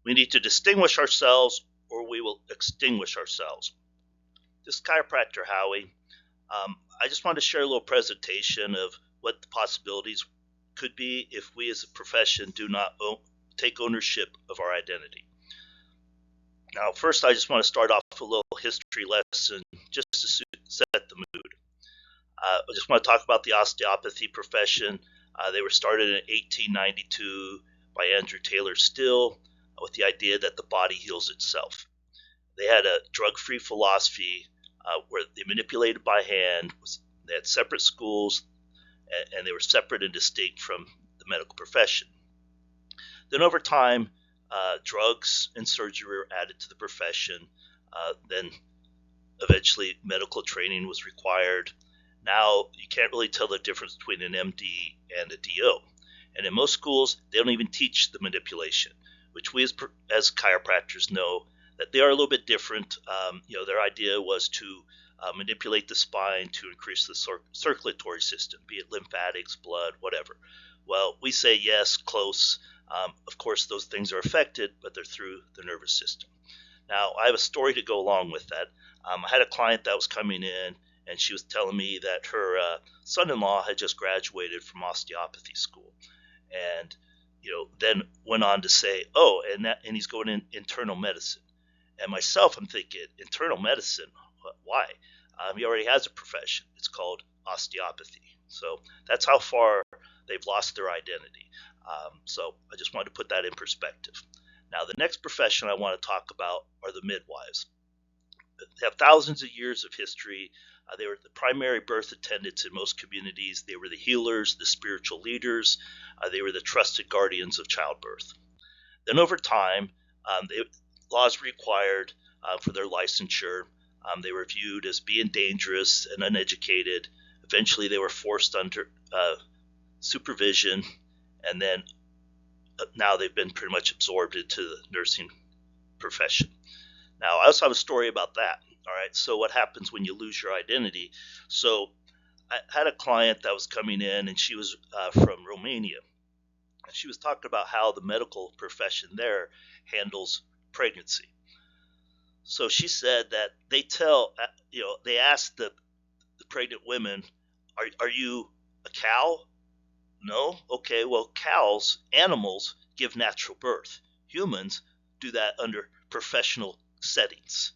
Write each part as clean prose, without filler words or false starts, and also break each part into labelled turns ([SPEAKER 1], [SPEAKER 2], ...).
[SPEAKER 1] We need to distinguish ourselves or we will extinguish ourselves. This is Chiropractor Howie. I just wanted to share a little presentation of what the possibilities could be if we as a profession do not take ownership of our identity. Now, first, I just want to start off with a little history lesson just to set the mood. I just want to talk about the osteopathy profession. They were started in 1892 by Andrew Taylor Still with the idea that the body heals itself. They had a drug-free philosophy where they manipulated by hand. They had separate schools, and they were separate and distinct from the medical profession. Then over time, drugs and surgery were added to the profession. Then eventually medical training was required. Now you can't really tell the difference between an MD and a DO. And in most schools, they don't even teach the manipulation, which we as chiropractors know that they are a little bit different. Their idea was to manipulate the spine to increase the circulatory system, be it lymphatics, blood, whatever. Well, we say yes, close. Of course, those things are affected, but they're through the nervous system. Now, I have a story to go along with that. I had a client that was coming in, and she was telling me that her son-in-law had just graduated from osteopathy school, and then went on to say, and he's going in internal medicine. And myself, I'm thinking, internal medicine? Why? He already has a profession. It's called osteopathy. So that's how far they've lost their identity. So I just wanted to put that in perspective. Now, the next profession I want to talk about are the midwives. They have thousands of years of history. They were the primary birth attendants in most communities. They were the healers, the spiritual leaders. They were the trusted guardians of childbirth. Then over time, laws required for their licensure. They were viewed as being dangerous and uneducated. Eventually, they were forced under supervision, and then now they've been pretty much absorbed into the nursing profession. Now, I also have a story about that. All right, so what happens when you lose your identity? So I had a client that was coming in, and she was from Romania. And she was talking about how the medical profession there handles pregnancy. So she said that they ask the pregnant women, are you a cow? No? Okay, well, cows, animals, give natural birth. Humans do that under professional settings.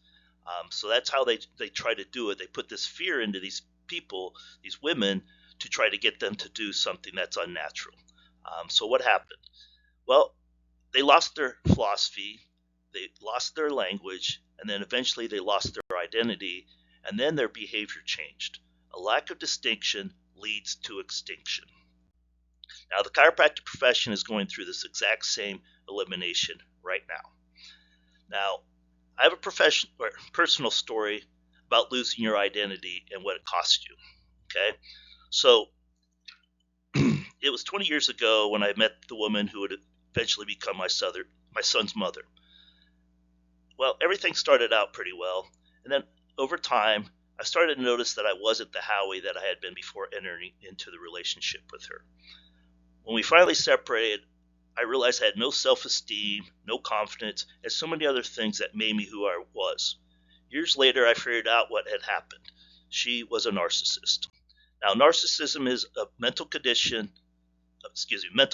[SPEAKER 1] So that's how they try to do it. They put this fear into these people, these women, to try to get them to do something that's unnatural. So what happened? Well, they lost their philosophy, they lost their language, and then eventually they lost their identity, and then their behavior changed. A lack of distinction leads to extinction. Now, the chiropractic profession is going through this exact same elimination right now. Now, I have a personal story about losing your identity and what it costs you. Okay, so it was 20 years ago when I met the woman who would eventually become my son's mother. Well, everything started out pretty well, and then over time, I started to notice that I wasn't the Howie that I had been before entering into the relationship with her. When we finally separated, I realized I had no self-esteem, no confidence, and so many other things that made me who I was. Years later, I figured out what had happened. She was a narcissist. Now, narcissism is a mental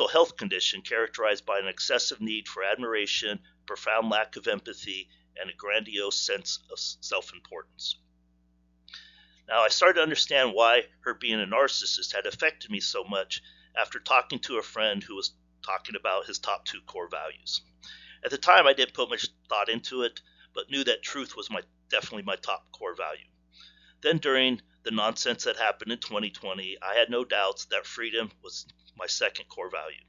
[SPEAKER 1] health condition characterized by an excessive need for admiration, profound lack of empathy, and a grandiose sense of self-importance. Now, I started to understand why her being a narcissist had affected me so much after talking to a friend who was talking about his top 2 core values. At the time, I didn't put much thought into it, but knew that truth was definitely my top core value. Then during the nonsense that happened in 2020, I had no doubts that freedom was my second core value.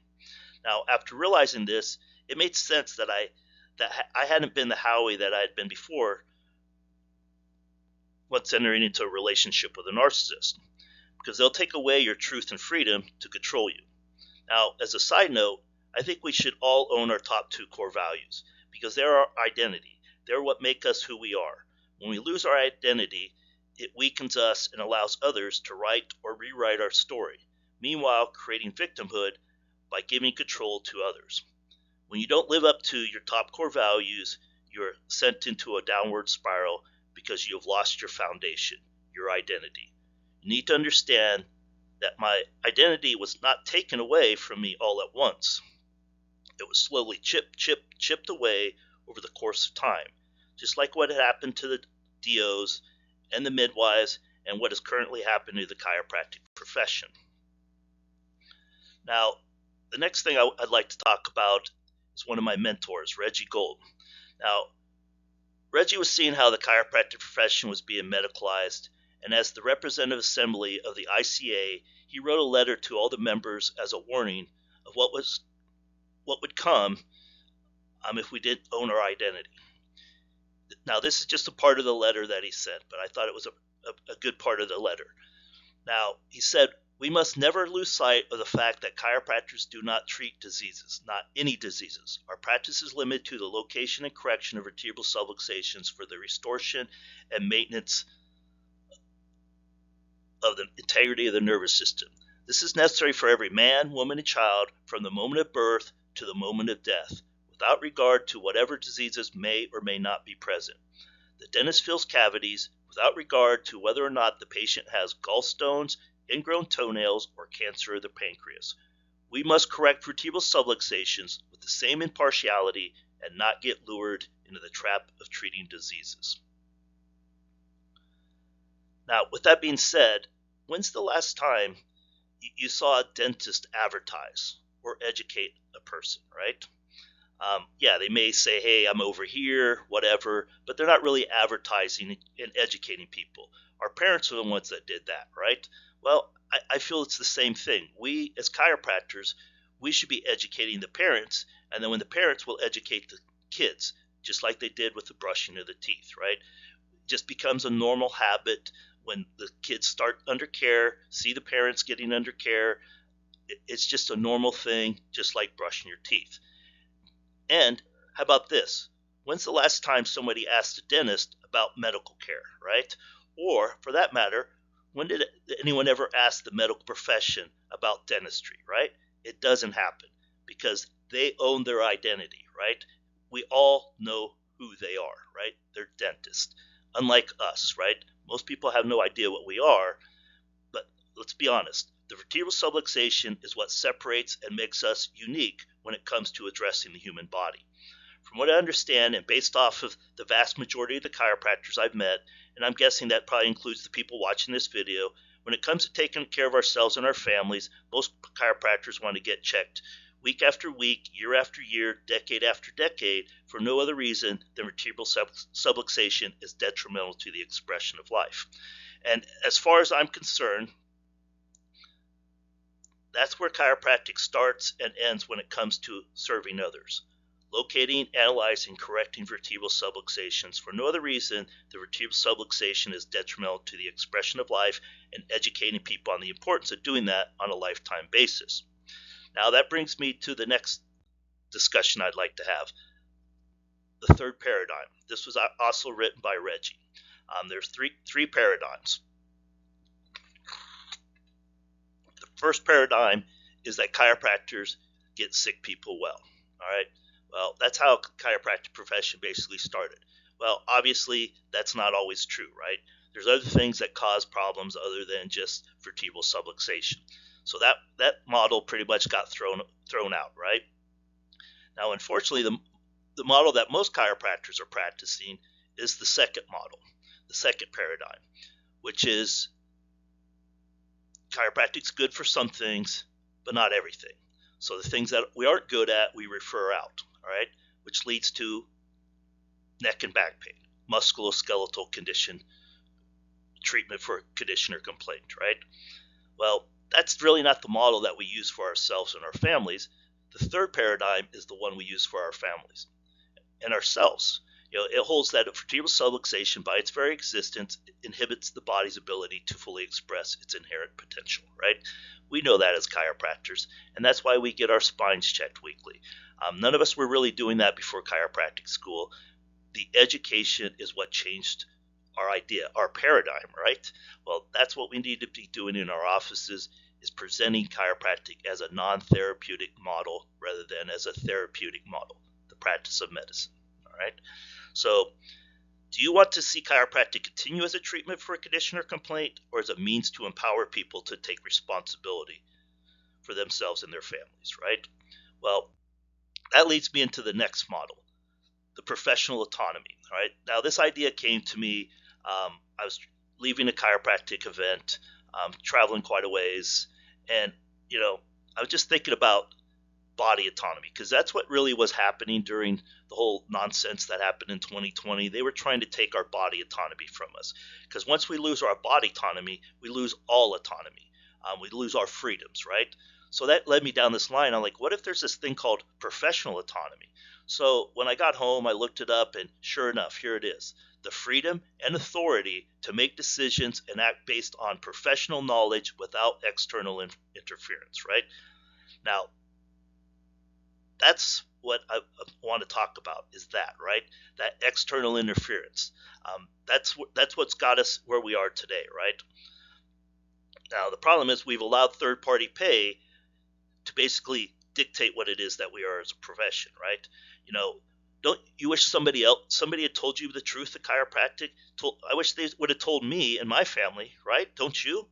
[SPEAKER 1] Now, after realizing this, it made sense that I hadn't been the Howie that I had been before once entering into a relationship with a narcissist, because they'll take away your truth and freedom to control you. Now, as a side note, I think we should all own our top 2 core values, because they're our identity. They're what make us who we are. When we lose our identity, it weakens us and allows others to write or rewrite our story, meanwhile creating victimhood by giving control to others. When you don't live up to your top core values, you're sent into a downward spiral because you have lost your foundation, your identity. You need to understand that my identity was not taken away from me all at once. It was slowly chipped away over the course of time, just like what had happened to the DOs and the midwives and what is currently happening to the chiropractic profession. Now, the next thing I'd like to talk about is one of my mentors, Reggie Gold. Now, Reggie was seeing how the chiropractic profession was being medicalized, and as the representative assembly of the ICA, he wrote a letter to all the members as a warning of what would come if we didn't own our identity. Now, this is just a part of the letter that he sent, but I thought it was a good part of the letter. Now, he said, we must never lose sight of the fact that chiropractors do not treat diseases, not any diseases. Our practice is limited to the location and correction of vertebral subluxations for the restoration and maintenance of the integrity of the nervous system. This is necessary for every man, woman, and child from the moment of birth to the moment of death, without regard to whatever diseases may or may not be present. The dentist fills cavities without regard to whether or not the patient has gallstones, ingrown toenails, or cancer of the pancreas. We must correct vertebral subluxations with the same impartiality and not get lured into the trap of treating diseases. Now, with that being said, when's the last time you saw a dentist advertise or educate a person, right? Yeah, they may say, hey, I'm over here, whatever, but they're not really advertising and educating people. Our parents are the ones that did that, right? Well, I feel it's the same thing. We, as chiropractors, we should be educating the parents, and then when the parents will educate the kids, just like they did with the brushing of the teeth, right? It just becomes a normal habit when the kids start under care, see the parents getting under care. It's just a normal thing, just like brushing your teeth. And how about this? When's the last time somebody asked a dentist about medical care, right? Or, for that matter, when did anyone ever ask the medical profession about dentistry, right? It doesn't happen because they own their identity, right? We all know who they are, right? They're dentists. Unlike us, right? Most people have no idea what we are, but let's be honest. The vertebral subluxation is what separates and makes us unique when it comes to addressing the human body. From what I understand, and based off of the vast majority of the chiropractors I've met, and I'm guessing that probably includes the people watching this video, when it comes to taking care of ourselves and our families, most chiropractors want to get checked week after week, year after year, decade after decade, for no other reason than vertebral subluxation is detrimental to the expression of life. And as far as I'm concerned, that's where chiropractic starts and ends when it comes to serving others. Locating, analyzing, correcting vertebral subluxations for no other reason the vertebral subluxation is detrimental to the expression of life, and educating people on the importance of doing that on a lifetime basis. Now that brings me to the next discussion I'd like to have, the third paradigm. This was also written by Reggie. There's three paradigms. The first paradigm is that chiropractors get sick people well. All right. Well, that's how the chiropractic profession basically started. Well, obviously, that's not always true, right? There's other things that cause problems other than just vertebral subluxation. So that model pretty much got thrown out, right? Now, unfortunately, the model that most chiropractors are practicing is the second model, the second paradigm, which is chiropractic's good for some things, but not everything. So the things that we aren't good at, we refer out, all right, which leads to neck and back pain, musculoskeletal condition, treatment for condition or complaint, right? Well, that's really not the model that we use for ourselves and our families. The third paradigm is the one we use for our families and ourselves. It holds that vertebral subluxation, by its very existence, inhibits the body's ability to fully express its inherent potential, right? We know that as chiropractors, and that's why we get our spines checked weekly. None of us were really doing that before chiropractic school. The education is what changed our idea, our paradigm, right? Well, that's what we need to be doing in our offices, is presenting chiropractic as a non-therapeutic model rather than as a therapeutic model, the practice of medicine. All right. So, do you want to see chiropractic continue as a treatment for a condition or complaint, or as a means to empower people to take responsibility for themselves and their families, right? Well, that leads me into the next model, the professional autonomy. All right. Now, this idea came to me. I was leaving a chiropractic event, traveling quite a ways, and I was just thinking about body autonomy, because that's what really was happening during the whole nonsense that happened in 2020. They were trying to take our body autonomy from us, because once we lose our body autonomy, we lose all autonomy. We lose our freedoms, right? So that led me down this line. I'm like, what if there's this thing called professional autonomy? So when I got home, I looked it up, and sure enough, here it is: the freedom and authority to make decisions and act based on professional knowledge without external interference, right? Now, that's what I want to talk about, is that, right? That external interference. That's what's got us where we are today, right? Now, the problem is we've allowed third-party pay to basically dictate what it is that we are as a profession, right? Don't you wish somebody had told you the truth of chiropractic? I wish they would have told me and my family, right? Don't you?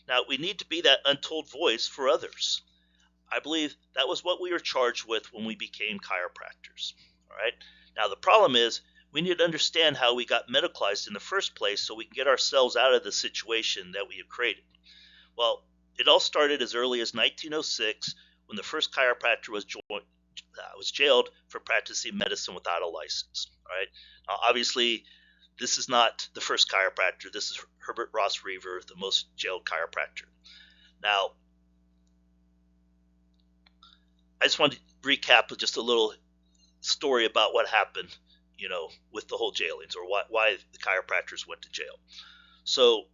[SPEAKER 1] Now, we need to be that untold voice for others. I believe that was what we were charged with when we became chiropractors. All right. Now, the problem is we need to understand how we got medicalized in the first place so we can get ourselves out of the situation that we have created. Well, it all started as early as 1906 when the first chiropractor was jailed for practicing medicine without a license. All right. Now, obviously, this is not the first chiropractor. This is Herbert Ross Reaver, the most jailed chiropractor. Now, I just want to recap with just a little story about what happened, with the whole jailings, or why the chiropractors went to jail. So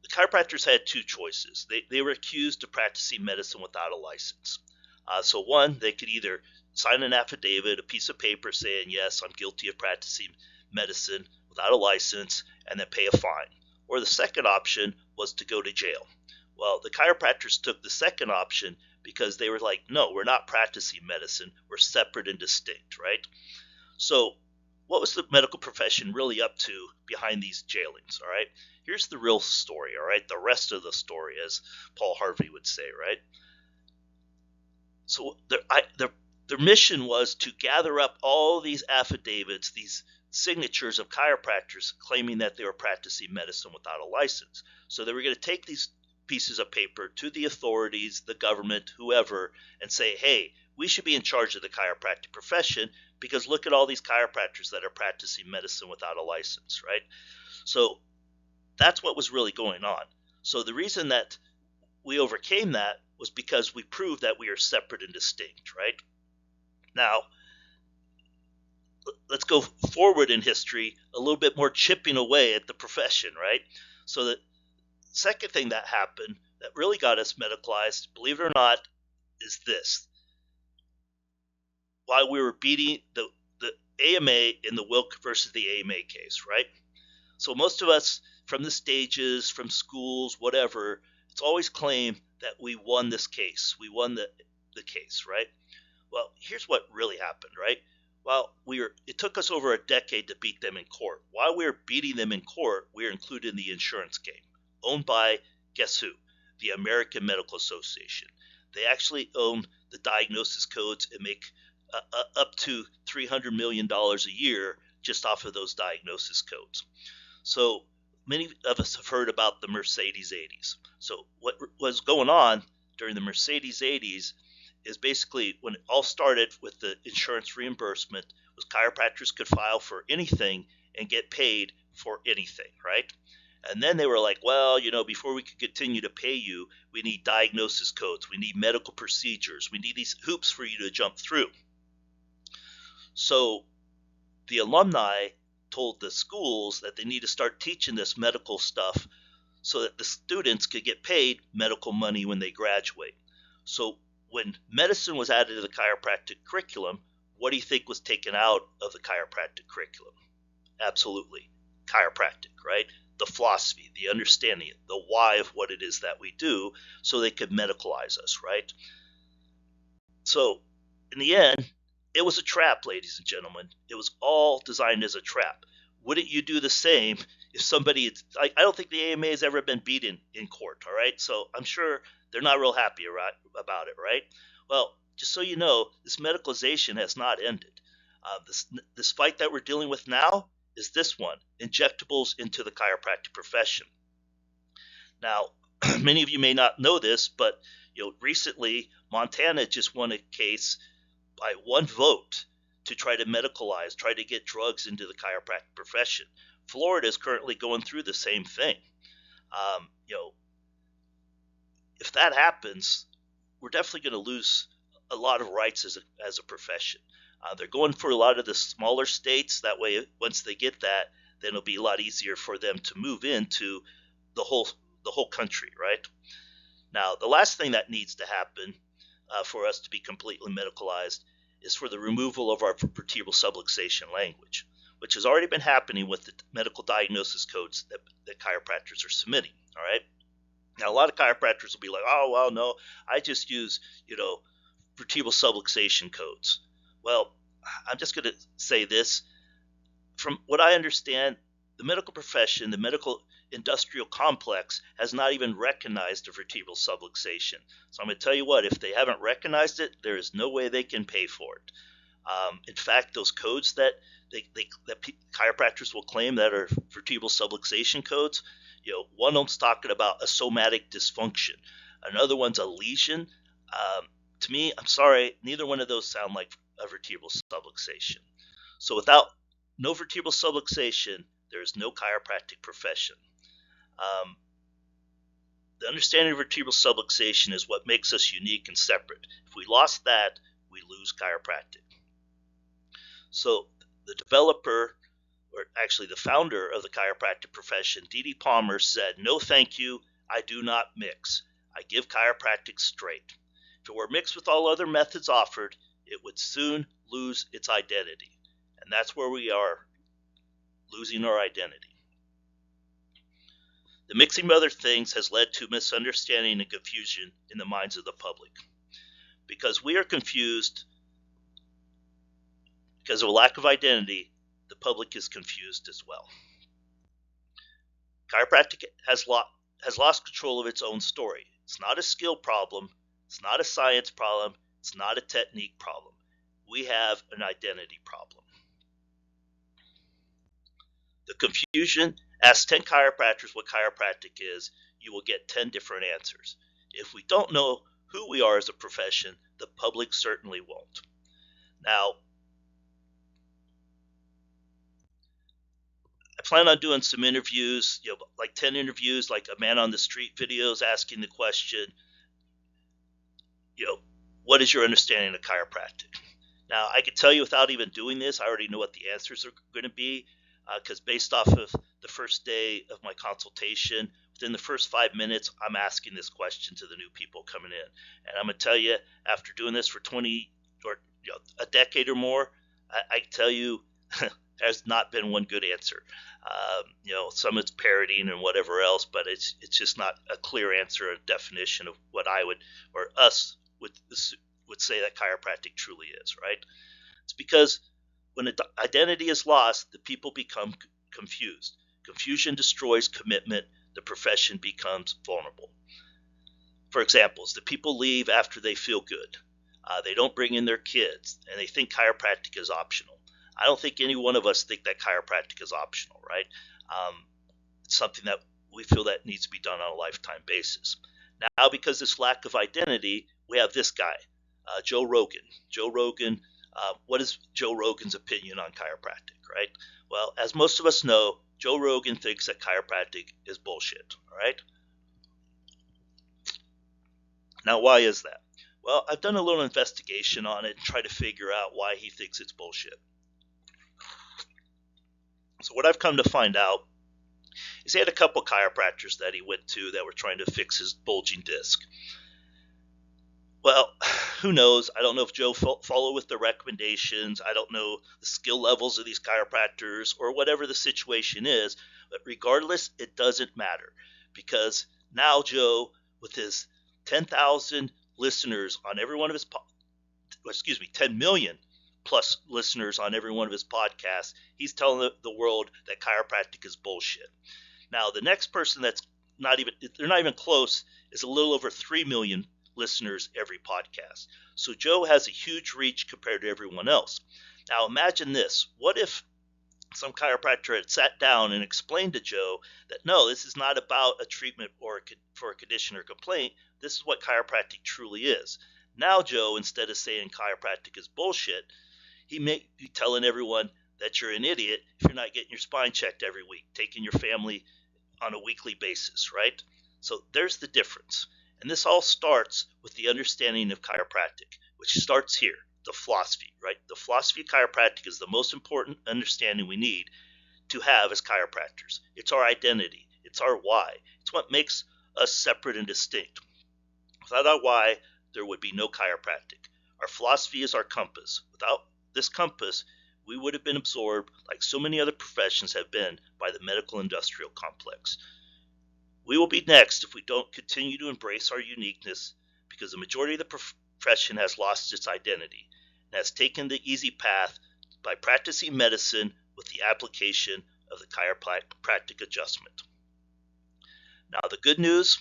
[SPEAKER 1] the chiropractors had two choices. They were accused of practicing medicine without a license. So one, they could either sign an affidavit, a piece of paper saying, yes, I'm guilty of practicing medicine without a license, and then pay a fine. Or the second option was to go to jail. Well, the chiropractors took the second option because they were like, no, we're not practicing medicine. We're separate and distinct, right? So what was the medical profession really up to behind these jailings, all right? Here's the real story, all right? The rest of the story, as Paul Harvey would say, right? So their mission was to gather up all these affidavits, these signatures of chiropractors claiming that they were practicing medicine without a license. So they were going to take these pieces of paper to the authorities, the government, whoever, and say, hey, we should be in charge of the chiropractic profession because look at all these chiropractors that are practicing medicine without a license, right? So that's what was really going on. So the reason that we overcame that was because we proved that we are separate and distinct, right? Now, let's go forward in history a little bit more, chipping away at the profession, right? So the second thing that happened that really got us medicalized, believe it or not, is this. While we were beating the AMA in the Wilk versus the AMA case, right? So most of us from the stages, from schools, whatever, it's always claimed that we won this case. We won the case, right? Well, here's what really happened, right? Well, it took us over a decade to beat them in court. While we were beating them in court, we were included in the insurance game, owned by, guess who? The American Medical Association. They actually own the diagnosis codes and make up to $300 million a year just off of those diagnosis codes. So many of us have heard about the Mercedes 80s. So what was going on during the Mercedes 80s is basically when it all started with the insurance reimbursement was chiropractors could file for anything and get paid for anything, right? And then they were like, well, before we could continue to pay you, we need diagnosis codes. We need medical procedures. We need these hoops for you to jump through. So the alumni told the schools that they need to start teaching this medical stuff so that the students could get paid medical money when they graduate. So when medicine was added to the chiropractic curriculum, what do you think was taken out of the chiropractic curriculum? Absolutely, chiropractic, right? the philosophy, the understanding, the why of what it is that we do, so they could medicalize us, right? So in the end, it was a trap, ladies and gentlemen. It was all designed as a trap. Wouldn't you do the same if somebody, I don't think the AMA has ever been beaten in court, all right? So I'm sure they're not real happy about it, right? Well, just so you know, this medicalization has not ended. This fight that we're dealing with now is this one, injectables into the chiropractic profession. Now, many of you may not know this, but recently Montana just won a case by one vote to try to medicalize, try to get drugs into the chiropractic profession. Florida is currently going through the same thing. If that happens, we're definitely going to lose a lot of rights as a profession. They're going for a lot of the smaller states. That way, once they get that, then it'll be a lot easier for them to move into the whole country, right? Now, the last thing that needs to happen for us to be completely medicalized is for the removal of our vertebral subluxation language, which has already been happening with the medical diagnosis codes that chiropractors are submitting, all right? Now, a lot of chiropractors will be like, oh, well, no, I just use, vertebral subluxation codes. Well, I'm just going to say this. From what I understand, the medical profession, the medical industrial complex has not even recognized the vertebral subluxation. So I'm going to tell you what, if they haven't recognized it, there is no way they can pay for it. In fact, those codes that chiropractors will claim that are vertebral subluxation codes, one of them's talking about a somatic dysfunction. Another one's a lesion. To me, I'm sorry, neither one of those sound like a vertebral subluxation. So without no vertebral subluxation, there is no chiropractic profession. The understanding of vertebral subluxation is what makes us unique and separate. If we lost that, we lose chiropractic. So the developer, or actually the founder of the chiropractic profession, D.D. Palmer, said, "No thank you, I do not mix. I give chiropractic straight. If it were mixed with all other methods offered, it would soon lose its identity." And that's where we are, losing our identity. The mixing of other things has led to misunderstanding and confusion in the minds of the public. Because we are confused, because of a lack of identity, the public is confused as well. Chiropractic has lost control of its own story. It's not a skill problem. It's not a science problem. It's not a technique problem. We have an identity problem. The confusion: ask 10 chiropractors what chiropractic is, you will get 10 different answers. If we don't know who we are as a profession, the public certainly won't. Now, I plan on doing some interviews, like 10 interviews, like a man on the street videos asking the question, what is your understanding of chiropractic? Now, I can tell you without even doing this, I already know what the answers are going to be, because based off of the first day of my consultation, within the first 5 minutes, I'm asking this question to the new people coming in. And I'm going to tell you, after doing this for 20 or a decade or more, I tell you, there's not been one good answer. Some it's parroting and whatever else, but it's just not a clear answer, a definition of what I would, or us would say that chiropractic truly is, right? It's because when identity is lost, the people become confused. Confusion destroys commitment. The profession becomes vulnerable. For example, the people leave after they feel good. They don't bring in their kids, and they think chiropractic is optional. I don't think any one of us think that chiropractic is optional, right? It's something that we feel that needs to be done on a lifetime basis. Now, because this lack of identity, we have this guy, Joe Rogan. Joe Rogan, what is Joe Rogan's opinion on chiropractic, right? Well, as most of us know, Joe Rogan thinks that chiropractic is bullshit, all right? Now, why is that? Well, I've done a little investigation on it and tried to figure out why he thinks it's bullshit. So what I've come to find out is he had a couple chiropractors that he went to that were trying to fix his bulging disc. Well, who knows? I don't know if Joe follow with the recommendations. I don't know the skill levels of these chiropractors or whatever the situation is. But regardless, it doesn't matter because now Joe, with his 10,000 listeners on every one of his, 10 million plus listeners on every one of his podcasts, he's telling the world that chiropractic is bullshit. Now, the next person that's they're not even close, is a little over 3 million listeners every podcast. So Joe has a huge reach compared to everyone else. Now, imagine this. What if some chiropractor had sat down and explained to Joe that no, this is not about a treatment or for a condition or complaint. This is what chiropractic truly is. Now, Joe, instead of saying chiropractic is bullshit, he may be telling everyone that you're an idiot if you're not getting your spine checked every week, taking your family on a weekly basis, right? So there's the difference. And this all starts with the understanding of chiropractic, which starts here, the philosophy, right? The philosophy of chiropractic is the most important understanding we need to have as chiropractors. It's our identity. It's our why. It's what makes us separate and distinct. Without our why, there would be no chiropractic. Our philosophy is our compass. Without this compass, we would have been absorbed, like so many other professions have been, by the medical industrial complex. We will be next if we don't continue to embrace our uniqueness, because the majority of the profession has lost its identity and has taken the easy path by practicing medicine with the application of the chiropractic adjustment. Now, the good news,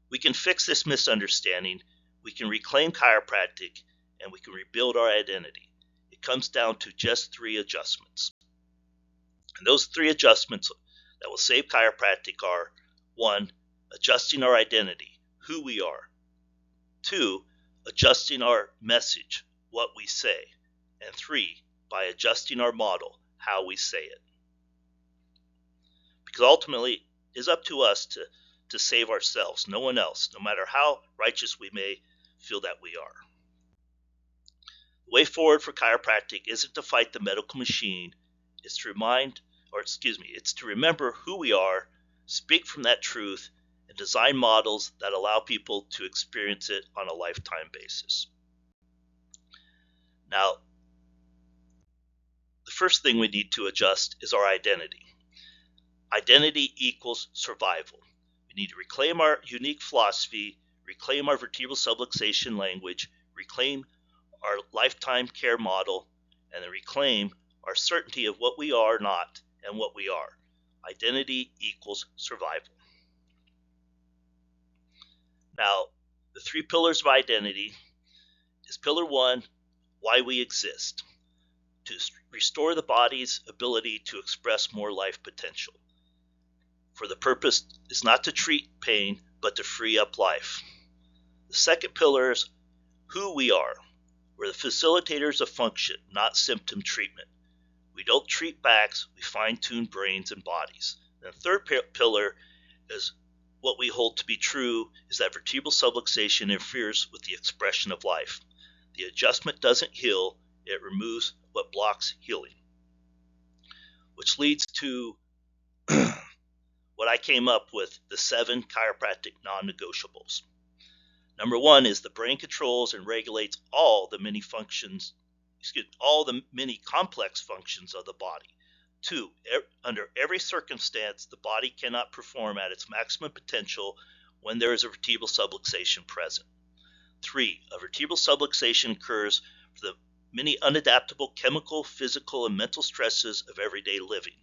[SPEAKER 1] we can fix this misunderstanding, we can reclaim chiropractic, and we can rebuild our identity. It comes down to just 3 adjustments. And those 3 adjustments that will save chiropractic are: 1, adjusting our identity, who we are; 2, adjusting our message, what we say; and 3, by adjusting our model, how we say it. Because ultimately, it's up to us to save ourselves, no one else, no matter how righteous we may feel that we are. The way forward for chiropractic isn't to fight the medical machine, it's to remember who we are, speak from that truth, and design models that allow people to experience it on a lifetime basis. Now, the first thing we need to adjust is our identity. Identity equals survival. We need to reclaim our unique philosophy, reclaim our vertebral subluxation language, reclaim our lifetime care model, and then reclaim our certainty of what we are not and what we are. Identity equals survival. Now, the 3 pillars of identity is pillar 1, why we exist, to restore the body's ability to express more life potential. For the purpose is not to treat pain, but to free up life. The second pillar is who we are. We're the facilitators of function, not symptom treatment. We don't treat backs, we fine-tune brains and bodies. And the third pillar is what we hold to be true is that vertebral subluxation interferes with the expression of life. The adjustment doesn't heal, it removes what blocks healing. Which leads to what I came up with, the 7 chiropractic non-negotiables. Number 1 is the brain controls and regulates all the many complex functions of the body. 2, under every circumstance, the body cannot perform at its maximum potential when there is a vertebral subluxation present. 3, a vertebral subluxation occurs for the many unadaptable chemical, physical, and mental stresses of everyday living.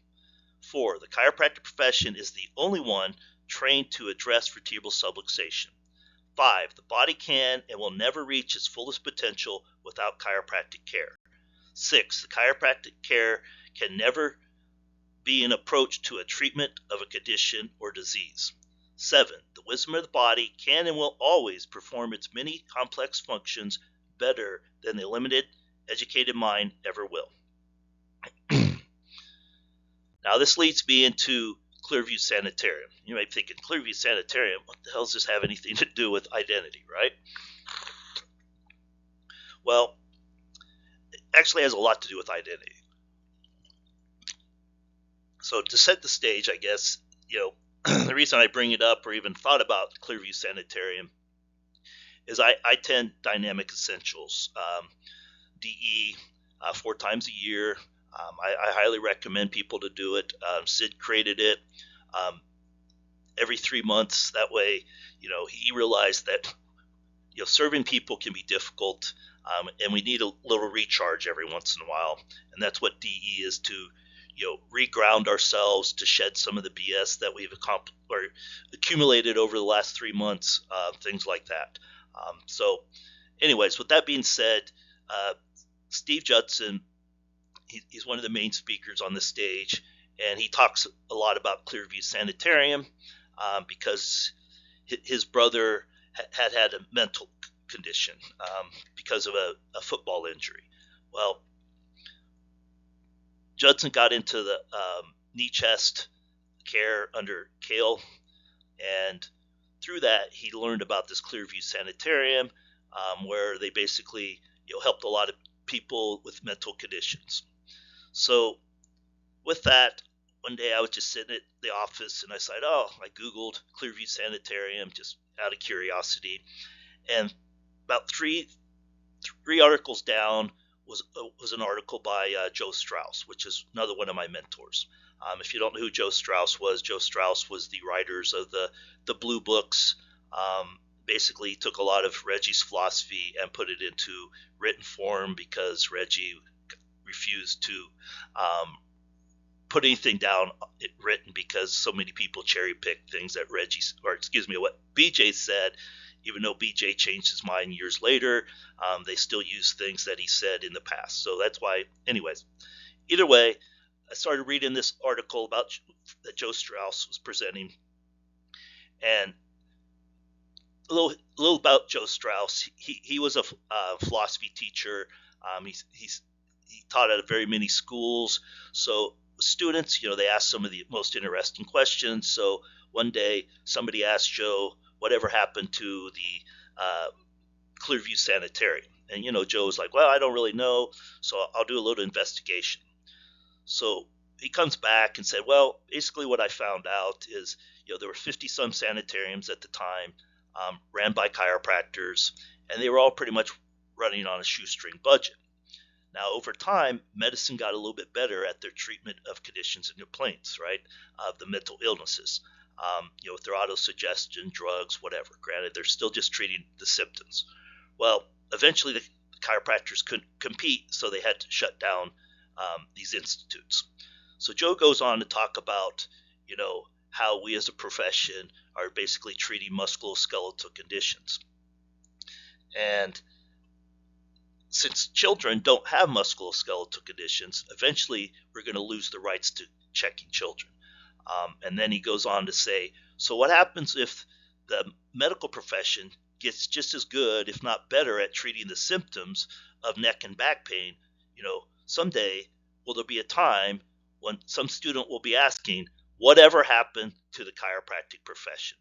[SPEAKER 1] 4, the chiropractic profession is the only one trained to address vertebral subluxation. 5, the body can and will never reach its fullest potential without chiropractic care. 6, the chiropractic care can never be an approach to a treatment of a condition or disease. 7, the wisdom of the body can and will always perform its many complex functions better than the limited, educated mind ever will. Now, this leads me into Clearview Sanitarium. You might be thinking, Clearview Sanitarium, what the hell does this have anything to do with identity, right? Well, it actually has a lot to do with identity. So to set the stage, I guess, the reason I bring it up or even thought about Clearview Sanitarium is I attend Dynamic Essentials, DE, 4 times a year. I highly recommend people to do it. Sid created it every 3 months. That way, he realized that serving people can be difficult, and we need a little recharge every once in a while. And that's what DE is, to reground ourselves, to shed some of the BS that we've accumulated over the last 3 months, things like that. So anyways, with that being said, Steve Judson, he's one of the main speakers on the stage, and he talks a lot about Clearview Sanitarium, because his brother had a mental condition, because of a football injury. Well, Judson got into the knee chest care under Kale, and through that he learned about this Clearview Sanitarium, where they basically helped a lot of people with mental conditions. So with that, one day I was just sitting at the office, and I said, I Googled Clearview Sanitarium just out of curiosity, and about three articles down was an article by Joe Strauss, which is another one of my mentors. If you don't know who Joe Strauss was the writers of the Blue Books. Basically, he took a lot of Reggie's philosophy and put it into written form, because Reggie refused to put anything down written, because so many people cherry picked things that what BJ said. Even though BJ changed his mind years later, they still use things that he said in the past. So that's why, anyways, either way, I started reading this article that Joe Strauss was presenting, and a little about Joe Strauss. He was a philosophy teacher. He taught at very many schools. So students, they asked some of the most interesting questions. So one day somebody asked Joe, whatever happened to the Clearview Sanitarium? And, Joe was like, well, I don't really know, so I'll do a little investigation. So he comes back and said, well, basically what I found out is, there were 50-some sanitariums at the time, ran by chiropractors, and they were all pretty much running on a shoestring budget. Now, over time, medicine got a little bit better at their treatment of conditions and complaints, right, of the mental illnesses. With their autosuggestion, drugs, whatever. Granted, they're still just treating the symptoms. Well, eventually the chiropractors couldn't compete, so they had to shut down these institutes. So Joe goes on to talk about, how we as a profession are basically treating musculoskeletal conditions. And since children don't have musculoskeletal conditions, eventually we're going to lose the rights to checking children. And then he goes on to say, so what happens if the medical profession gets just as good, if not better, at treating the symptoms of neck and back pain? Someday will there be a time when some student will be asking, whatever happened to the chiropractic profession?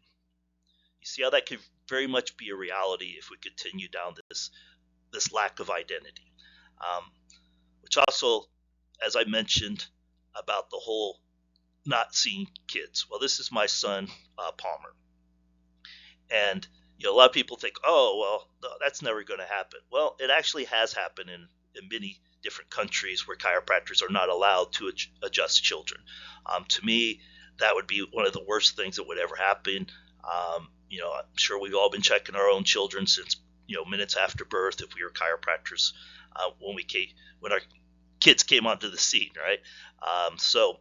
[SPEAKER 1] You see how that could very much be a reality if we continue down this lack of identity. Which also, as I mentioned, about the whole not seeing kids. Well, this is my son, Palmer. And, a lot of people think, oh, well, no, that's never going to happen. Well, it actually has happened in many different countries where chiropractors are not allowed to adjust children. To me, that would be one of the worst things that would ever happen. I'm sure we've all been checking our own children since, minutes after birth, if we were chiropractors, when our kids came onto the scene, right? So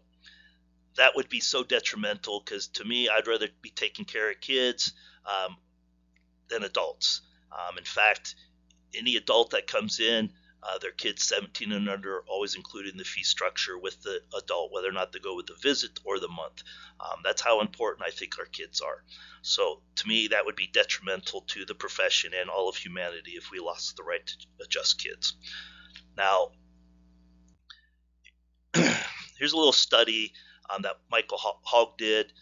[SPEAKER 1] that would be so detrimental, because to me, I'd rather be taking care of kids than adults. In fact, any adult that comes in, their kids 17 and under are always included in the fee structure with the adult, whether or not they go with the visit or the month. That's how important I think our kids are. So to me, that would be detrimental to the profession and all of humanity if we lost the right to adjust kids. Now, here's a little study that Michael Hogg did.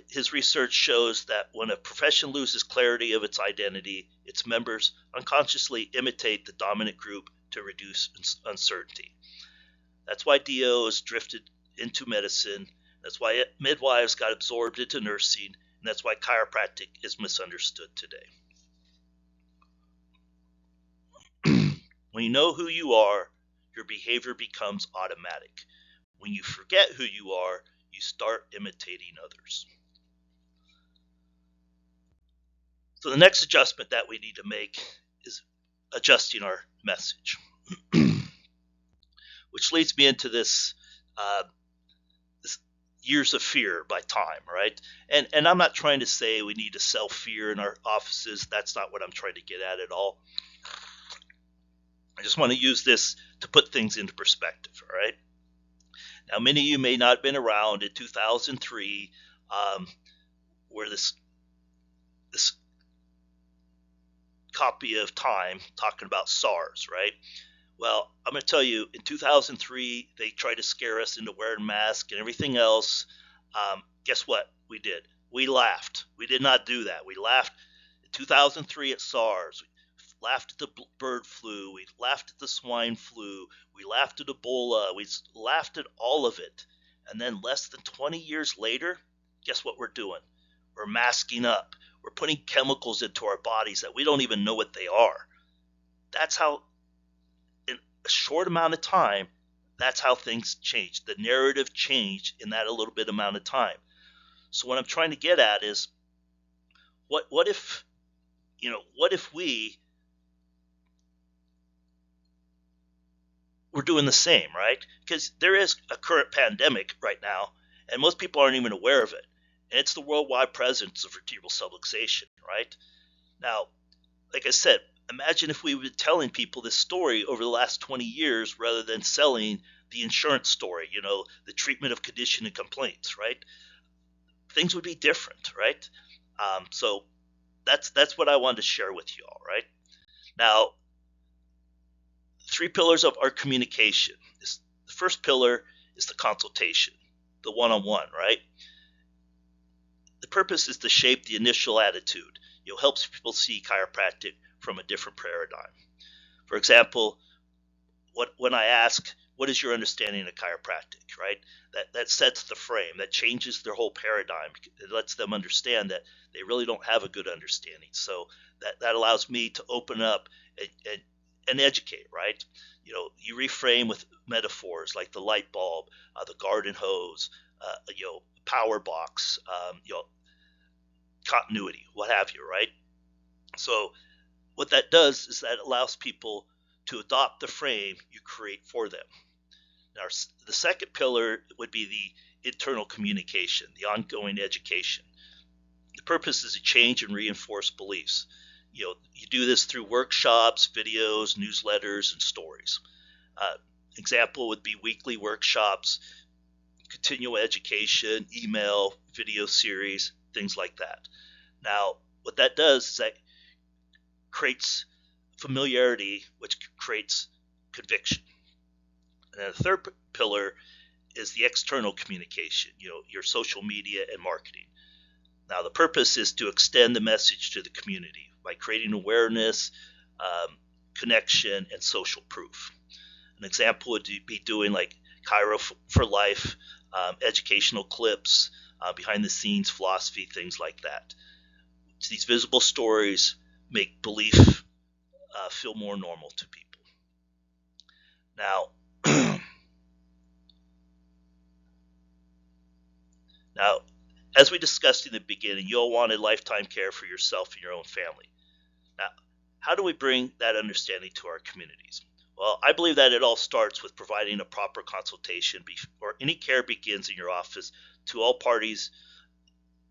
[SPEAKER 1] His research shows that when a profession loses clarity of its identity, its members unconsciously imitate the dominant group to reduce uncertainty. That's why DOs drifted into medicine. That's why midwives got absorbed into nursing. And that's why chiropractic is misunderstood today. When you know who you are, your behavior becomes automatic. When you forget who you are, you start imitating others. So the next adjustment that we need to make is adjusting our message, which leads me into this Years of Fear by Time, right? And I'm not trying to say we need to sell fear in our offices. That's not what I'm trying to get at all. I just want to use this to put things into perspective, all right? Now, many of you may not have been around in 2003, where this copy of Time talking about SARS, right? Well, I'm going to tell you, in 2003, they tried to scare us into wearing masks and everything else. Guess what? We did. We laughed. We did not do that. We laughed in 2003 at SARS. We laughed at the bird flu. We laughed at the swine flu. We laughed at Ebola. We laughed at all of it. And then less than 20 years later, guess what we're doing? We're masking up. We're putting chemicals into our bodies that we don't even know what they are. That's how, in a short amount of time, that's how things changed. The narrative changed in that a little bit amount of time. So what I'm trying to get at is, what if we were doing the same, right? Because there is a current pandemic right now, and most people aren't even aware of it. And it's the worldwide presence of vertebral subluxation, right? Now, like I said, imagine if we were telling people this story over the last 20 years rather than selling the insurance story, the treatment of condition and complaints, right? Things would be different, right? So that's what I wanted to share with you all, right? Now, 3 pillars of our communication. The first pillar is the consultation, the one-on-one, right? The purpose is to shape the initial attitude. It helps people see chiropractic from a different paradigm. For example, when I ask, what is your understanding of chiropractic, right? That sets the frame. That changes their whole paradigm. It lets them understand that they really don't have a good understanding. So that allows me to open up and educate, right? You reframe with metaphors like the light bulb, the garden hose, power box, continuity, what have you, right? So what that does is that allows people to adopt the frame you create for them. Now, the second pillar would be the internal communication, the ongoing education. The purpose is to change and reinforce beliefs. You do this through workshops, videos, newsletters, and stories. Example would be weekly workshops, continual education, email, video series, things like that. Now, what that does is that creates familiarity, which creates conviction. And then the third pillar is the external communication, your social media and marketing. Now, the purpose is to extend the message to the community by creating awareness, connection, and social proof. An example would be doing like Chiro for Life, educational clips, behind the scenes philosophy, things like that. These visible stories make belief feel more normal to people. Now, as we discussed in the beginning, you all wanted lifetime care for yourself and your own family. Now, how do we bring that understanding to our communities? Well, I believe that it all starts with providing a proper consultation before any care begins in your office to all parties,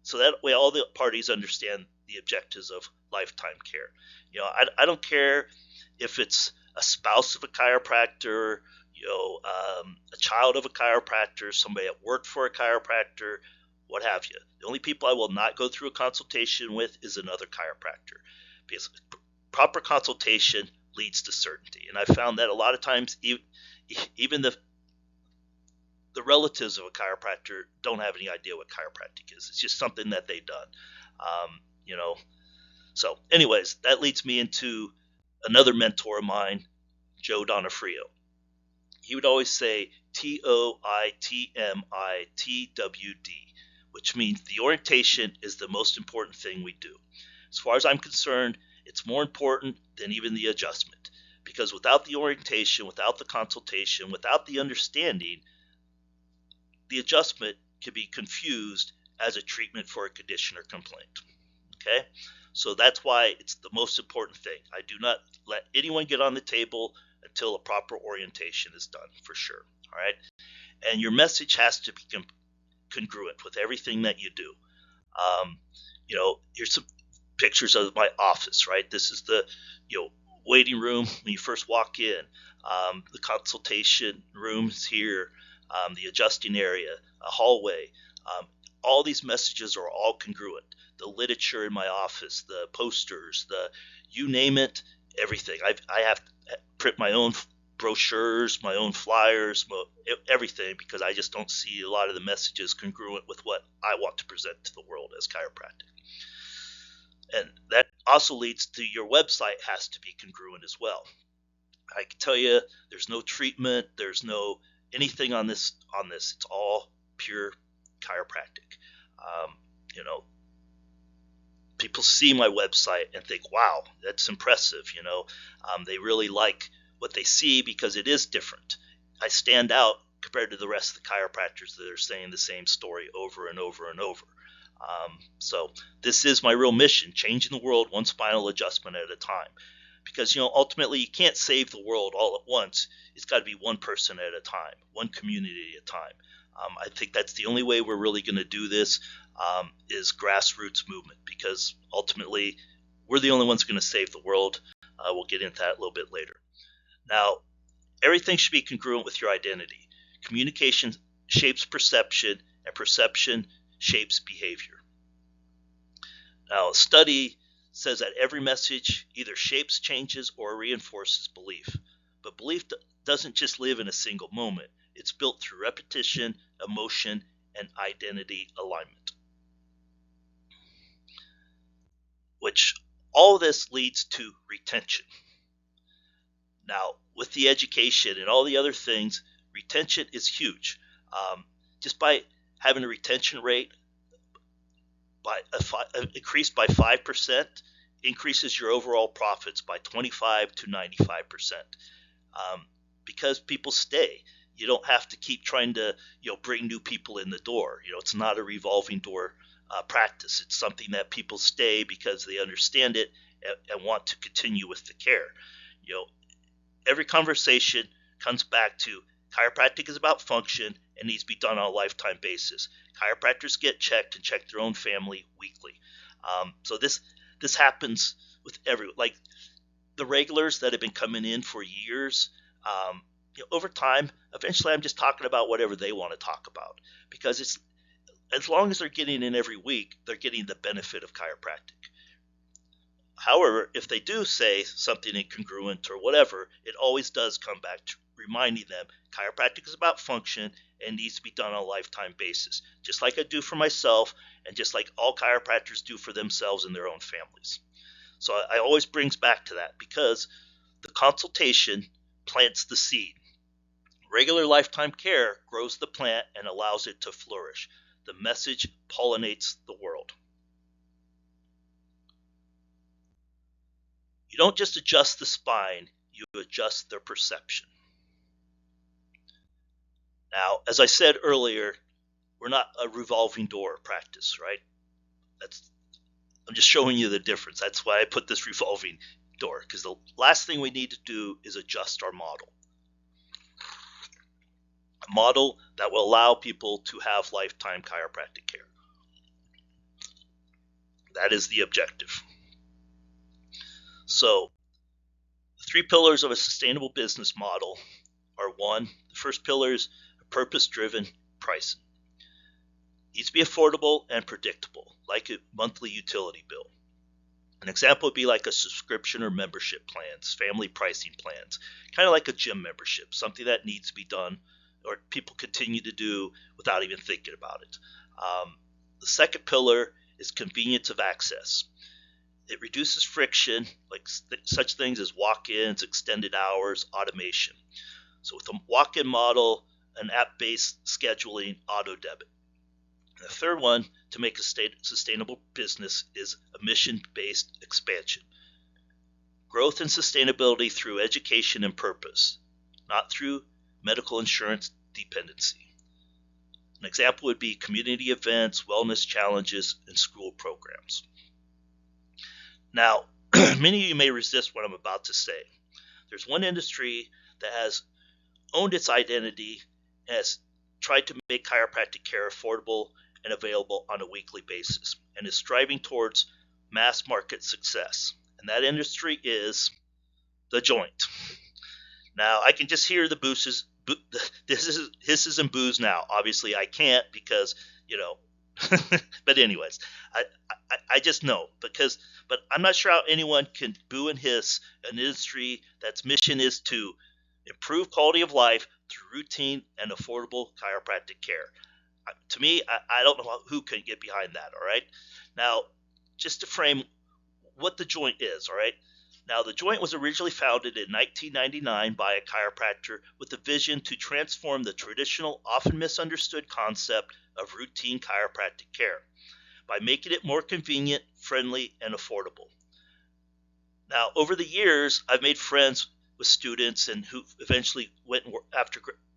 [SPEAKER 1] so that way all the parties understand the objectives of lifetime care. I don't care if it's a spouse of a chiropractor, a child of a chiropractor, somebody at work for a chiropractor, what have you. The only people I will not go through a consultation with is another chiropractor, because proper consultation leads to certainty. And I found that a lot of times even the relatives of a chiropractor don't have any idea what chiropractic is. It's just something that they've done. So anyways, that leads me into another mentor of mine, Joe Donofrio. He would always say TOITMITWD, which means the orientation is the most important thing we do. As far as I'm concerned, it's more important than even the adjustment, because without the orientation, without the consultation, without the understanding, the adjustment can be confused as a treatment for a condition or complaint. Okay, so that's why it's the most important thing. I do not let anyone get on the table until a proper orientation is done, for sure. All right, and your message has to be congruent with everything that you do. Here's some pictures of my office. Right, this is the waiting room when you first walk in. The consultation room is here. The adjusting area, a hallway. All these messages are all congruent. The literature in my office, the posters, you name it, everything. I have to print my own brochures, my own flyers, everything, because I just don't see a lot of the messages congruent with what I want to present to the world as chiropractic. And that also leads to your website has to be congruent as well. I can tell you there's no treatment, there's no anything on this. It's all pure chiropractic. People see my website and think, wow, that's impressive. They really like what they see because it is different. I stand out compared to the rest of the chiropractors that are saying the same story over and over and over. So this is my real mission, changing the world one spinal adjustment at a time. Because, ultimately you can't save the world all at once. It's got to be one person at a time, one community at a time. I think that's the only way we're really going to do this, is grassroots movement, because ultimately we're the only ones going to save the world. We'll get into that a little bit later. Now, everything should be congruent with your identity. Communication shapes perception, and perception shapes behavior. Now, a study says that every message either shapes, changes, or reinforces belief. But belief doesn't just live in a single moment. It's built through repetition, emotion, and identity alignment. Which all this leads to retention. Now, with the education and all the other things, retention is huge. Just by having a retention rate increased by 5%, increases your overall profits by 25 to 95%. Because people stay. You don't have to keep trying to bring new people in the door. It's not a revolving door practice. It's something that people stay because they understand it and want to continue with the care. Every conversation comes back to chiropractic is about function and needs to be done on a lifetime basis. Chiropractors get checked and check their own family weekly. So this happens with like the regulars that have been coming in for years. Over time, eventually I'm just talking about whatever they want to talk about, because it's as long as they're getting in every week, they're getting the benefit of chiropractic. However, if they do say something incongruent or whatever, it always does come back to reminding them chiropractic is about function and needs to be done on a lifetime basis, just like I do for myself and just like all chiropractors do for themselves and their own families. So I always brings back to that, because the consultation plants the seed. Regular lifetime care grows the plant and allows it to flourish. The message pollinates the world. You don't just adjust the spine, you adjust their perception. Now, as I said earlier, we're not a revolving door practice, right? I'm just showing you the difference. That's why I put this revolving door, because the last thing we need to do is adjust our model. A model that will allow people to have lifetime chiropractic care. That is the objective. So, the 3 pillars of a sustainable business model are: 1, the first pillar is purpose-driven pricing. It needs to be affordable and predictable, like a monthly utility bill. An example would be like a subscription or membership plans, family pricing plans, kind of like a gym membership, something that needs to be done or people continue to do without even thinking about it. The second pillar is convenience of access. It reduces friction, like such things as walk-ins, extended hours, automation. So with a walk-in model, an app-based scheduling, auto debit. And the third one, to make a sustainable business, is a mission-based expansion. growth and sustainability through education and purpose, not through medical insurance dependency. An example would be community events, wellness challenges, and school programs. Now, many of you may resist what I'm about to say. There's one industry that has owned its identity and has tried to make chiropractic care affordable and available on a weekly basis and is striving towards mass market success. And that industry is the joint. Now, I can just hear the hisses and boos now. Obviously, I can't because, but anyways, I just know but I'm not sure how anyone can boo and hiss an industry that's mission is to improve quality of life through routine and affordable chiropractic care. To me, I don't know who can get behind that, all right? Now, just to frame what the joint is, all right? Now, the joint was originally founded in 1999 by a chiropractor with a vision to transform the traditional, often misunderstood concept of routine chiropractic care by making it more convenient, friendly, and affordable. Now, over the years, I've made friends with students and who eventually went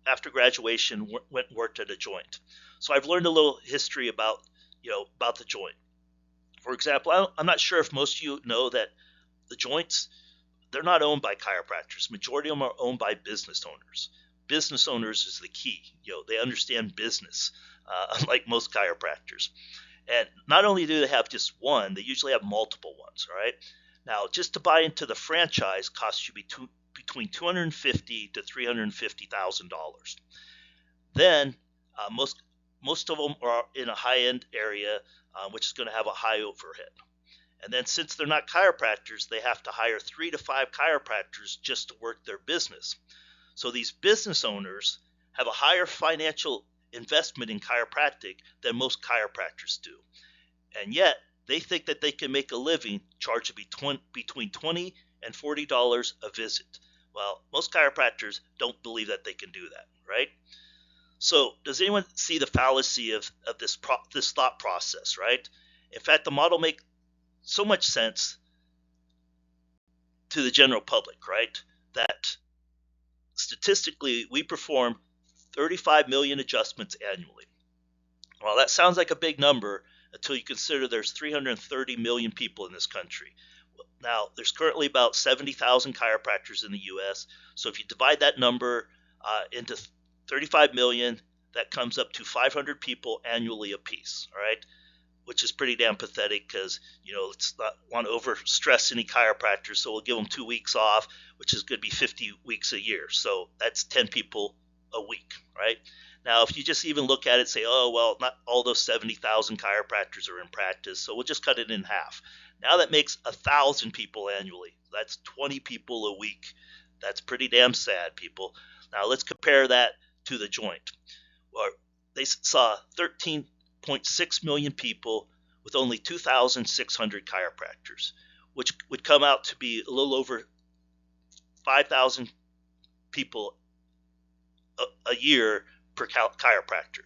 [SPEAKER 1] after graduation went and worked at a joint. So I've learned a little history about the joint. For example, I'm not sure if most of you know that the joints, they're not owned by chiropractors. Majority of them are owned by business owners. Business owners is the key. They understand business, unlike most chiropractors. And not only do they have just one, they usually have multiple ones, all right? Now, just to buy into the franchise costs you between $250,000 to $350,000. Then most of them are in a high-end area, which is going to have a high overhead. And then since they're not chiropractors, they have to hire 3 to 5 chiropractors just to work their business. So these business owners have a higher financial investment in chiropractic than most chiropractors do. And yet, they think that they can make a living charging between $20 and $40 a visit. Well, most chiropractors don't believe that they can do that, right? So does anyone see the fallacy of this thought process, right? In fact, the model makes so much sense to the general public, right? That statistically, we perform 35 million adjustments annually. Well, that sounds like a big number until you consider there's 330 million people in this country. Now, there's currently about 70,000 chiropractors in the U.S. So if you divide that number into 35 million, that comes up to 500 people annually apiece, all right? Which is pretty damn pathetic because, let's not want to overstress any chiropractors, so we'll give them 2 weeks off, which is going to be 50 weeks a year. So that's 10 people a week, right? Now, if you just even look at it and say, oh, well, not all those 70,000 chiropractors are in practice, so we'll just cut it in half. Now that makes 1,000 people annually. That's 20 people a week. That's pretty damn sad, people. Now, let's compare that to the joint. Well, they saw 13.6 million people with only 2,600 chiropractors, which would come out to be a little over 5,000 people a year per chiropractor.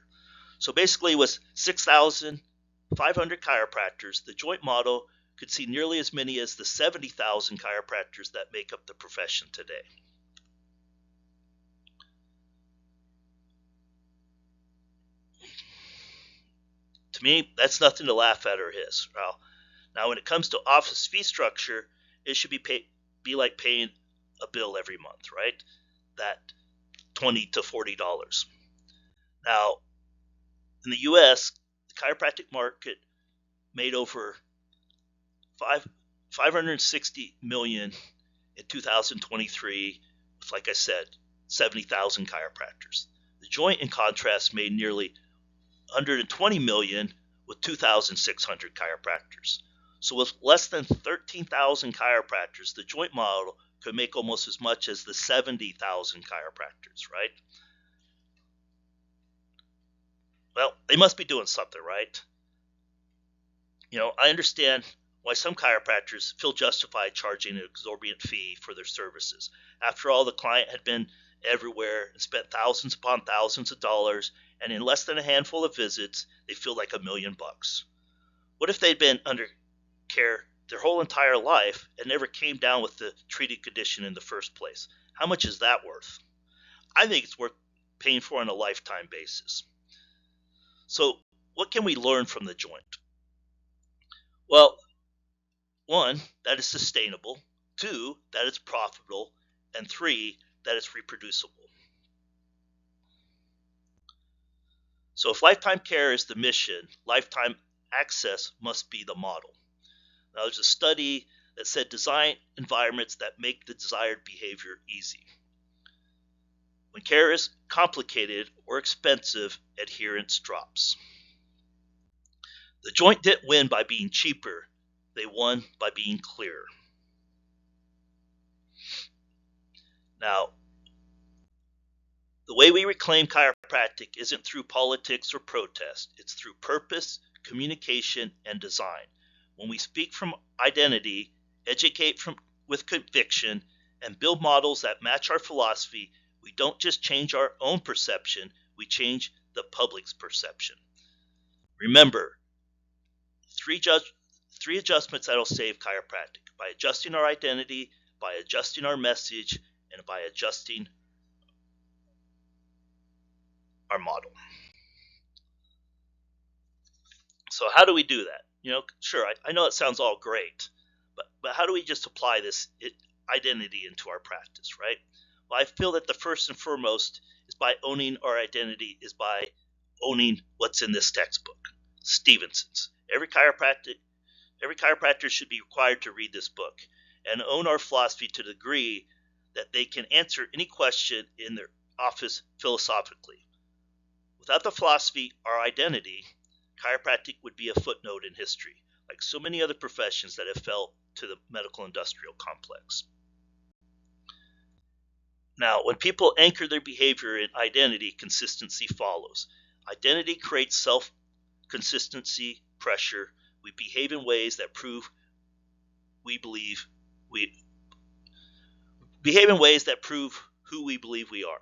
[SPEAKER 1] So basically with 6,500 chiropractors, the joint model could see nearly as many as the 70,000 chiropractors that make up the profession today. To me, that's nothing to laugh at or hiss. Now, when it comes to office fee structure, it should be like paying a bill every month, right? That $20 to $40. Now, in the U.S., the chiropractic market made over $560 million in 2023, with, like I said, 70,000 chiropractors. The joint, in contrast, made nearly $120 million with 2,600 chiropractors. So with less than 13,000 chiropractors, the joint model could make almost as much as the 70,000 chiropractors, right? Well, they must be doing something, right? I understand why some chiropractors feel justified charging an exorbitant fee for their services. After all, the client had been everywhere and spent thousands upon thousands of dollars, and in less than a handful of visits, they feel like $1 million. What if they'd been under care their whole entire life and never came down with the treated condition in the first place. How much is that worth? I think it's worth paying for on a lifetime basis. So what can we learn from the joint? Well, one, that it's sustainable. Two, that it's profitable. And three, that it's reproducible. So if lifetime care is the mission, lifetime access must be the model. Now, there's a study that said design environments that make the desired behavior easy. When care is complicated or expensive, adherence drops. The joint didn't win by being cheaper. They won by being clearer. Now, the way we reclaim chiropractic isn't through politics or protest. It's through purpose, communication, and design. When we speak from identity, educate with conviction, and build models that match our philosophy, we don't just change our own perception, we change the public's perception. Remember, three adjustments that will save chiropractic: by adjusting our identity, by adjusting our message, and by adjusting our model. So how do we do that? Sure, I know it sounds all great, but how do we just apply this identity into our practice, right? Well, I feel that the first and foremost is by owning our identity, is by owning what's in this textbook, Stevenson's. Every chiropractor should be required to read this book and own our philosophy to the degree that they can answer any question in their office philosophically. Without the philosophy, our identity, chiropractic would be a footnote in history, like so many other professions that have fell to the medical industrial complex. Now, when people anchor their behavior in identity, consistency follows. Identity creates self-consistency, pressure. We behave in ways that prove who we believe we are.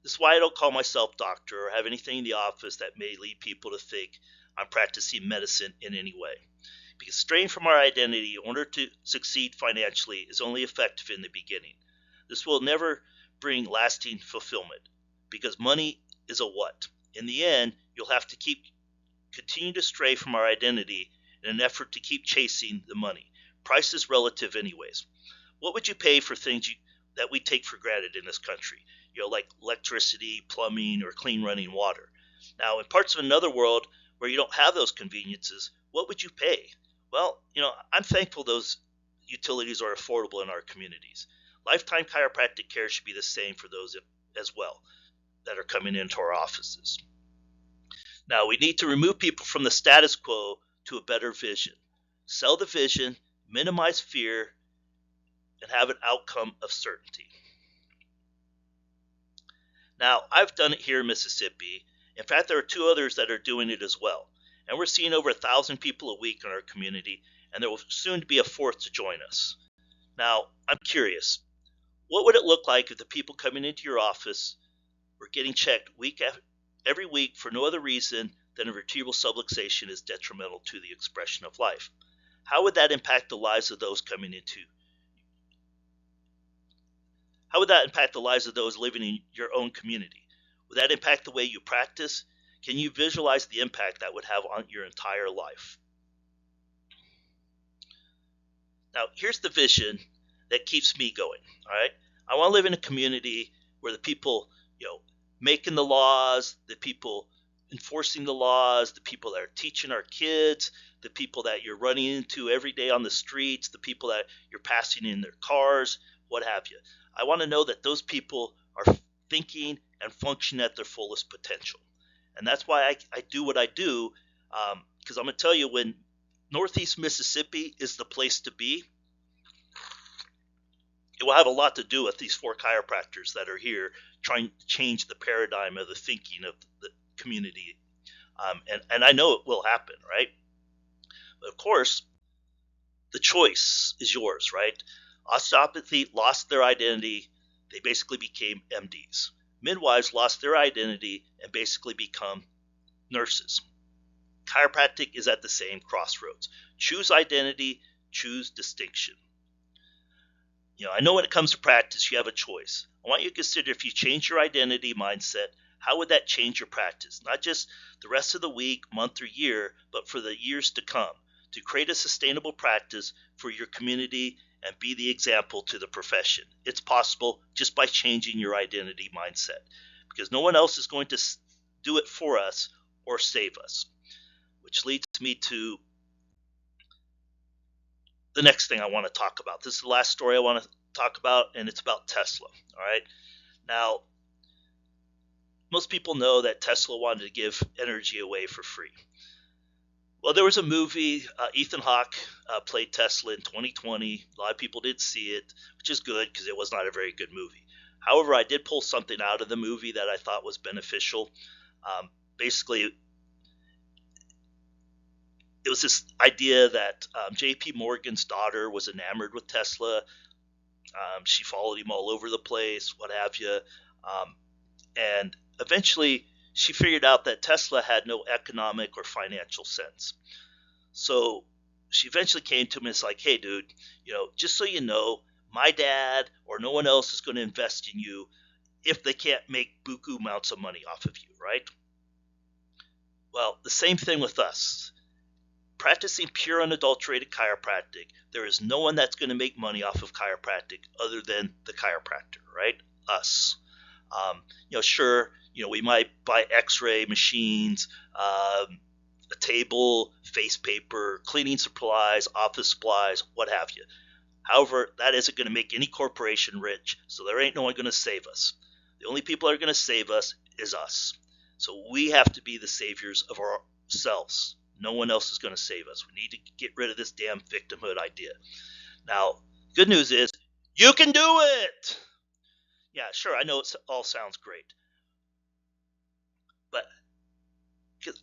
[SPEAKER 1] This is why I don't call myself doctor or have anything in the office that may lead people to think I'm practicing medicine in any way. Because straying from our identity in order to succeed financially is only effective in the beginning. This will never bring lasting fulfillment because money is a what. In the end, you'll have to continue to stray from our identity in an effort to keep chasing the money. Price is relative anyways. What would you pay for things that we take for granted in this country? Like electricity, plumbing, or clean running water. Now, in parts of another world where you don't have those conveniences, what would you pay? Well, I'm thankful those utilities are affordable in our communities. Lifetime chiropractic care should be the same for those as well that are coming into our offices. Now, we need to remove people from the status quo to a better vision. Sell the vision, minimize fear, and have an outcome of certainty. Now, I've done it here in Mississippi. In fact, there are two others that are doing it as well. And we're seeing over 1,000 people a week in our community, and there will soon be a fourth to join us. Now, I'm curious, what would it look like if the people coming into your office were getting checked every week for no other reason than a vertebral subluxation is detrimental to the expression of life? How would that impact the lives of those How would that impact the lives of those living in your own community? Would that impact the way you practice? Can you visualize the impact that would have on your entire life? Now, here's the vision that keeps me going, all right? I want to live in a community where the people, making the laws, the people enforcing the laws, the people that are teaching our kids, the people that you're running into every day on the streets, the people that you're passing in their cars, what have you. I want to know that those people are thinking and functioning at their fullest potential. And that's why I do what I do, because I'm going to tell you, when Northeast Mississippi is the place to be, it will have a lot to do with these 4 chiropractors that are here trying to change the paradigm of the thinking of the community. And I know it will happen, right? But of course, the choice is yours, right? Osteopathy lost their identity. They basically became MDs. Midwives lost their identity and basically become nurses. Chiropractic is at the same crossroads. Choose identity, choose distinction. I know when it comes to practice, you have a choice. I want you to consider, if you change your identity mindset, how would that change your practice? Not just the rest of the week, month, or year, but for the years to come, to create a sustainable practice for your community and be the example to the profession. It's possible just by changing your identity mindset, because no one else is going to do it for us or save us. Which leads me to the next thing I want to talk about. This is the last story I want to talk about, and it's about Tesla. All right. Now, most people know that Tesla wanted to give energy away for free. Well, there was a movie, Ethan Hawke played Tesla in 2020. A lot of people didn't see it, which is good because it was not a very good movie. However, I did pull something out of the movie that I thought was beneficial. Basically, it was this idea that J.P. Morgan's daughter was enamored with Tesla. She followed him all over the place, what have you. And eventually, she figured out that Tesla had no economic or financial sense. So she eventually came to him and it's like, hey, dude, just so you know, my dad or no one else is going to invest in you if they can't make buku amounts of money off of you, right? Well, the same thing with us. Practicing pure unadulterated chiropractic, there is no one that's going to make money off of chiropractic other than the chiropractor, right? Us. Sure, we might buy x-ray machines, a table, face paper, cleaning supplies, office supplies, what have you. However, that isn't going to make any corporation rich, so there ain't no one going to save us. The only people that are going to save us is us. So we have to be the saviors of ourselves. No one else is going to save us. We need to get rid of this damn victimhood idea. Now, good news is, you can do it! Yeah, sure, I know it all sounds great. But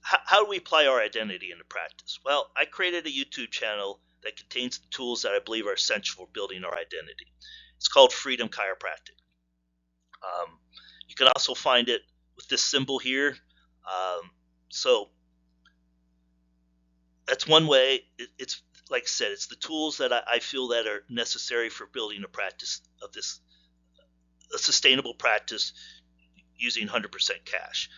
[SPEAKER 1] how do we apply our identity into practice? Well, I created a YouTube channel that contains the tools that I believe are essential for building our identity. It's called Freedom Chiropractic. You can also find it with this symbol here. So that's one way. It's like I said, it's the tools that I feel that are necessary for building a practice of this, a sustainable practice using 100% cash.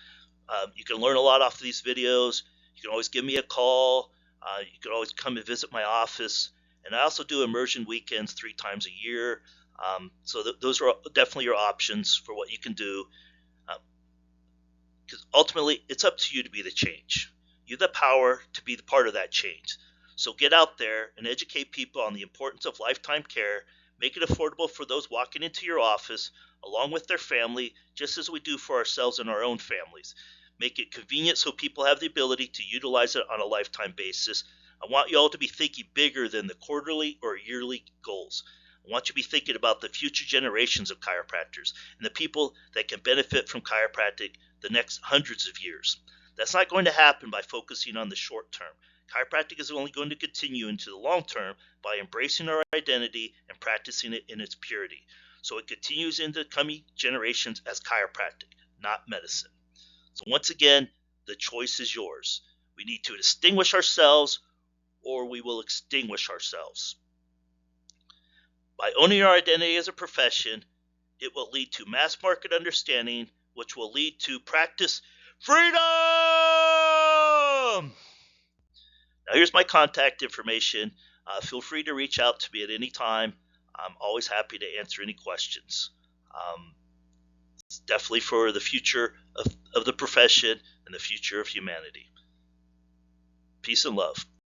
[SPEAKER 1] You can learn a lot off of these videos. You can always give me a call. You can always come and visit my office. And I also do immersion weekends 3 times a year. So those are definitely your options for what you can do. Because ultimately, it's up to you to be the change. You have the power to be the part of that change. So get out there and educate people on the importance of lifetime care. Make it affordable for those walking into your office, along with their family, just as we do for ourselves and our own families. Make it convenient so people have the ability to utilize it on a lifetime basis. I want you all to be thinking bigger than the quarterly or yearly goals. I want you to be thinking about the future generations of chiropractors and the people that can benefit from chiropractic the next hundreds of years. That's not going to happen by focusing on the short term. Chiropractic is only going to continue into the long term by embracing our identity and practicing it in its purity. So it continues into coming generations as chiropractic, not medicine. So once again, the choice is yours. We need to distinguish ourselves or we will extinguish ourselves. By owning our identity as a profession, it will lead to mass market understanding, which will lead to practice freedom! Now here's my contact information. Feel free to reach out to me at any time. I'm always happy to answer any questions. It's definitely for the future of the profession and the future of humanity. Peace and love.